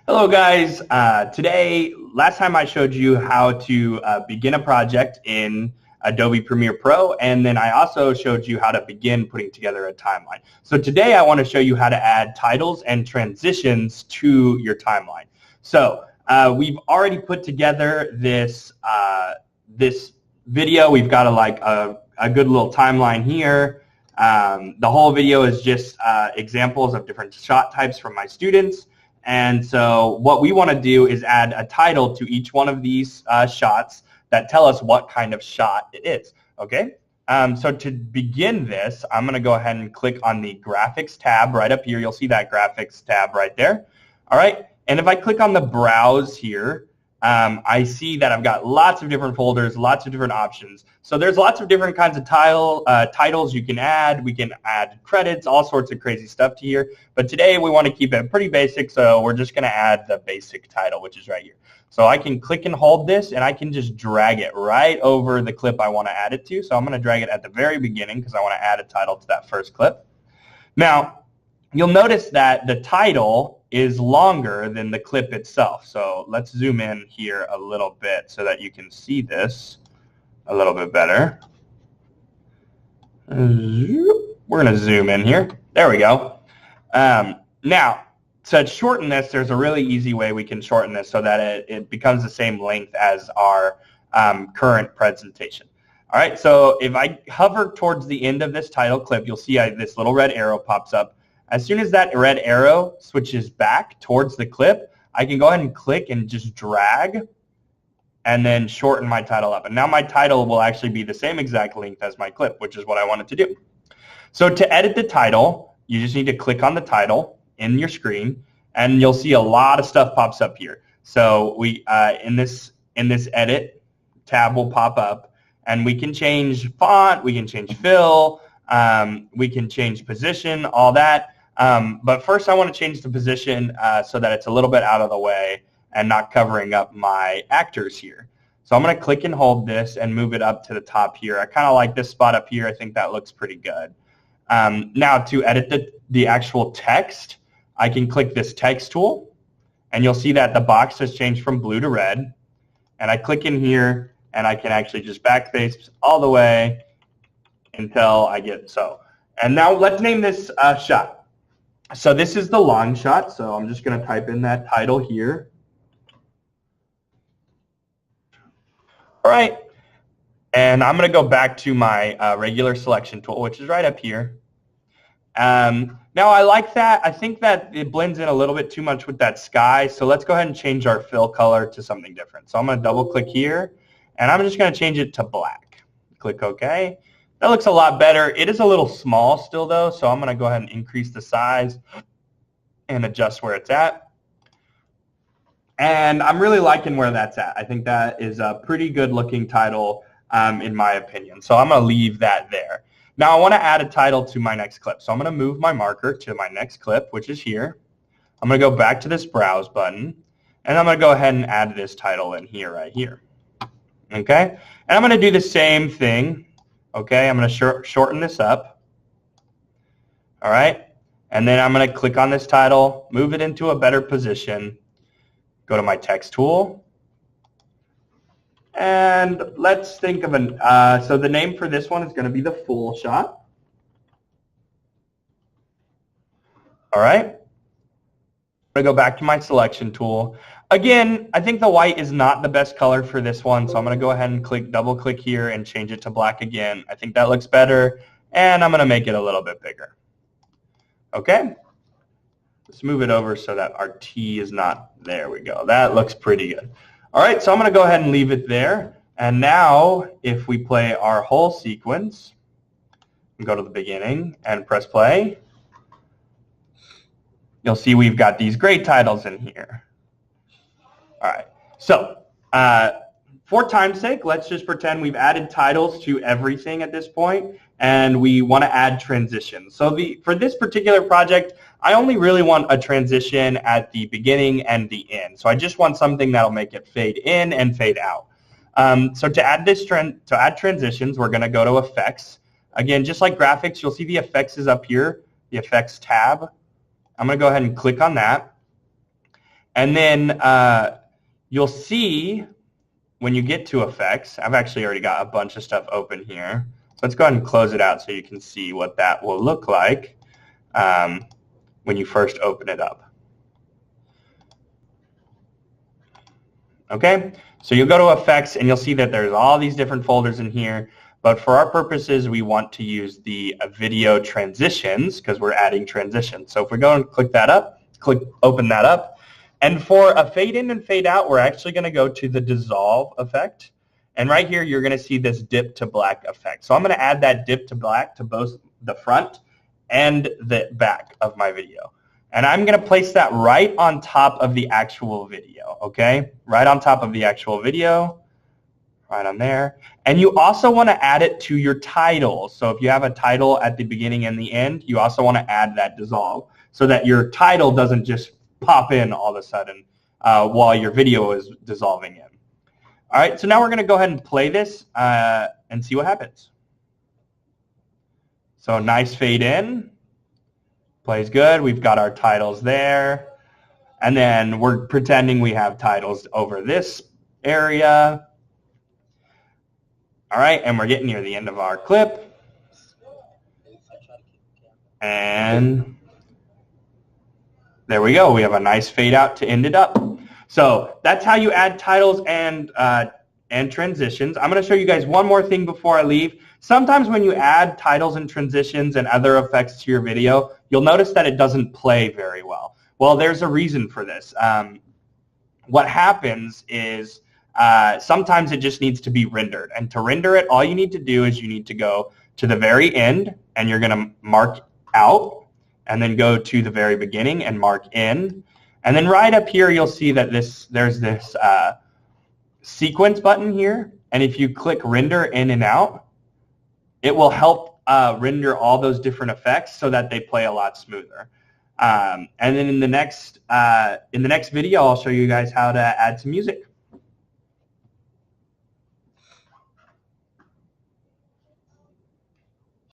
Hello guys, last time I showed you how to begin a project in Adobe Premiere Pro, and then I also showed you how to begin putting together a timeline. So today I want to show you how to add titles and transitions to your timeline. So we've already put together this video. We've got a good little timeline here. The whole video is just examples of different shot types from my students. And so what we want to do is add a title to each one of these shots that tell us what kind of shot it is. Okay. So to begin this, I'm going to go ahead and click on the graphics tab right up here. You'll see that graphics tab right there. All right. And if I click on the browse here, I see that I've got lots of different folders, lots of different options. So there's lots of different kinds of titles you can add. We can add credits, all sorts of crazy stuff to here. But today we want to keep it pretty basic, so we're just going to add the basic title, which is right here. So I can click and hold this, and I can just drag it right over the clip I want to add it to. So I'm going to drag it at the very beginning because I want to add a title to that first clip. Now, you'll notice that the title is longer than the clip itself. So let's zoom in here a little bit so that you can see this a little bit better. We're going to zoom in here. There we go. Now, to shorten this, there's a really easy way we can shorten this so that it becomes the same length as our current presentation. All right, so if I hover towards the end of this title clip, you'll see this little red arrow pops up. As soon as that red arrow switches back towards the clip, I can go ahead and click and just drag and then shorten my title up. And now my title will actually be the same exact length as my clip, which is what I wanted to do. So to edit the title, you just need to click on the title in your screen, and you'll see a lot of stuff pops up here. So we in this edit tab will pop up, and we can change font, we can change fill, we can change position, all that. But first I want to change the position so that it's a little bit out of the way and not covering up my actors here. So I'm going to click and hold this and move it up to the top here. I kind of like this spot up here. I think that looks pretty good. Now to edit the actual text, I can click this text tool, and you'll see that the box has changed from blue to red. And I click in here, and I can actually just backface all the way until I get so. And now let's name this shot. So this is the long shot, so I'm just going to type in that title here. All right, and I'm going to go back to my regular selection tool, which is right up here. Now I like that. I think that it blends in a little bit too much with that sky, so let's go ahead and change our fill color to something different. So I'm going to double click here, and I'm just going to change it to black. Click OK. That looks a lot better. It is a little small still, though, so I'm going to go ahead and increase the size and adjust where it's at. And I'm really liking where that's at. I think that is a pretty good-looking title, in my opinion. So I'm going to leave that there. Now I want to add a title to my next clip. So I'm going to move my marker to my next clip, which is here. I'm going to go back to this Browse button, and I'm going to go ahead and add this title in here, right here. Okay? And I'm going to do the same thing. Okay, I'm going to shorten this up. All right, and then I'm going to click on this title, move it into a better position, go to my text tool, and let's think of so the name for this one is going to be the full shot. All right, I'm going to go back to my selection tool. Again, I think the white is not the best color for this one, so I'm going to go ahead and double click here and change it to black again. I think that looks better, and I'm going to make it a little bit bigger. Okay, let's move it over so that our T is not, there we go. That looks pretty good. All right, so I'm going to go ahead and leave it there, and now if we play our whole sequence, and go to the beginning and press play, you'll see we've got these great titles in here. All right, so for time's sake, let's just pretend we've added titles to everything at this point, and we want to add transitions. So for this particular project, I only really want a transition at the beginning and the end. So I just want something that'll make it fade in and fade out. So to add transitions, we're going to go to Effects. Again, just like graphics, you'll see the effects is up here, the Effects tab. I'm going to go ahead and click on that. And then you'll see when you get to effects, I've actually already got a bunch of stuff open here. So let's go ahead and close it out so you can see what that will look like when you first open it up. Okay, so you'll go to effects and you'll see that there's all these different folders in here. But for our purposes, we want to use the video transitions because we're adding transitions. So if we go and click that up, open that up. And for a fade in and fade out, we're actually going to go to the dissolve effect. And right here, you're going to see this dip to black effect. So I'm going to add that dip to black to both the front and the back of my video. And I'm going to place that right on top of the actual video, okay? Right on top of the actual video, right on there. And you also want to add it to your title. So if you have a title at the beginning and the end, you also want to add that dissolve so that your title doesn't just pop in all of a sudden while your video is dissolving in. All right, so now we're going to go ahead and play this and see what happens. So nice fade in. Plays good. We've got our titles there. And then we're pretending we have titles over this area. All right, and we're getting near the end of our clip. And there we go. We have a nice fade out to end it up. So that's how you add titles and transitions. I'm going to show you guys one more thing before I leave. Sometimes when you add titles and transitions and other effects to your video, you'll notice that it doesn't play very well. Well, there's a reason for this. What happens is sometimes it just needs to be rendered. And to render it, all you need to do is you need to go to the very end, and you're going to mark out, and then go to the very beginning and mark in. And then right up here, you'll see that there's this sequence button here. And if you click render in and out, it will help render all those different effects so that they play a lot smoother. And then in the next video, I'll show you guys how to add some music.